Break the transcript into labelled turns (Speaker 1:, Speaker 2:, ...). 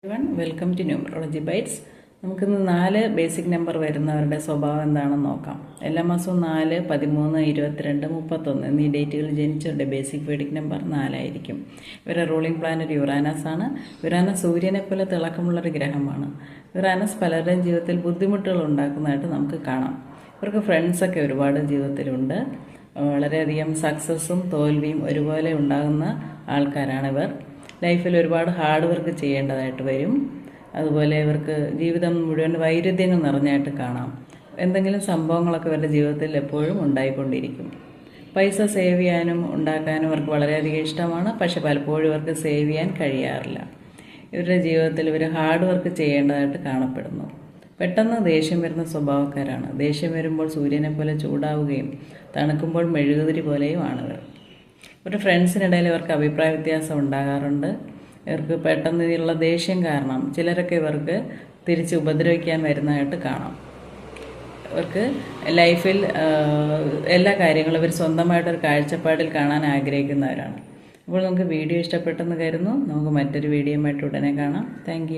Speaker 1: Welcome to numerology bytes. നമുക്കിന്ന് 4 basic number വരുന്നവരുടെ സ്വഭാവം എന്താണെന്ന് നോക്കാം. എല്ലാ മാസവും 4, 13, 22, 31 എന്നീ ഡേറ്റുകളിൽ ജനിച്ചവരുടെ ബേസിക് വേഡിക് നമ്പർ 4 ആയിരിക്കും. ഇവരുടെ റൂളിംഗ് പ്ലാനറ്റ് യുറാനസ് ആണ്. യുറാനസ് സൂര്യനെ പോലെ തിളക്കമുള്ളൊരു ഗ്രഹമാണ്. യുറാനസ് പലരുടെയും ജീവിതത്തിൽ ബുദ്ധിമുട്ടുകൾ ഉണ്ടാക്കുന്നതായിട്ട് നമുക്ക് കാണാം. ഇവർക്ക് ഫ്രണ്ട്സൊക്കെ ഒരുപാട് ജീവിതത്തിലുണ്ട്. വളരെയധികം സക്സസ്സും തോൽവിയും ഒരുപോലെ ഉണ്ടാകുന്ന ആൾക്കാരാണിവർ. ലൈഫിൽ ഒരുപാട് ഹാർഡ് വർക്ക് ചെയ്യേണ്ടതായിട്ട് വരും. അതുപോലെ ഇവർക്ക് ജീവിതം മുഴുവൻ വൈരുദ്ധ്യങ്ങൾ നിറഞ്ഞായിട്ട് കാണാം. എന്തെങ്കിലും സംഭവങ്ങളൊക്കെ ഇവരുടെ ജീവിതത്തിൽ എപ്പോഴും ഉണ്ടായിക്കൊണ്ടിരിക്കും. പൈസ സേവ് ചെയ്യാനും ഉണ്ടാക്കാനും ഇവർക്ക് വളരെയധികം ഇഷ്ടമാണ്. പക്ഷെ പലപ്പോഴും ഇവർക്ക് സേവ് ചെയ്യാൻ കഴിയാറില്ല. ഇവരുടെ ജീവിതത്തിൽ ഇവർ ഹാർഡ് വർക്ക് ചെയ്യേണ്ടതായിട്ട് കാണപ്പെടുന്നു. പെട്ടെന്ന് ദേഷ്യം വരുന്ന സ്വഭാവക്കാരാണ്. ദേഷ്യം വരുമ്പോൾ സൂര്യനെ പോലെ ചൂടാവുകയും തണുക്കുമ്പോൾ മെഴുകുതിരി പോലെയും ആണിവർ. ഇവരുടെ ഫ്രണ്ട്സിനിടയിൽ ഇവർക്ക് അഭിപ്രായ വ്യത്യാസം ഉണ്ടാകാറുണ്ട്. ഇവർക്ക് പെട്ടെന്നുള്ള ദേഷ്യം കാരണം ചിലരൊക്കെ ഇവർക്ക് തിരിച്ച് ഉപദ്രവിക്കാൻ വരുന്നതായിട്ട് കാണാം. ഇവർക്ക് ലൈഫിൽ എല്ലാ കാര്യങ്ങളും ഇവർ സ്വന്തമായിട്ടൊരു കാഴ്ചപ്പാടിൽ കാണാൻ ആഗ്രഹിക്കുന്നവരാണ്. അപ്പോൾ നമുക്ക് വീഡിയോ ഇഷ്ടപ്പെട്ടെന്ന് കരുതുന്നു. നമുക്ക് മറ്റൊരു വീഡിയോയുമായിട്ട് ഉടനെ കാണാം. താങ്ക്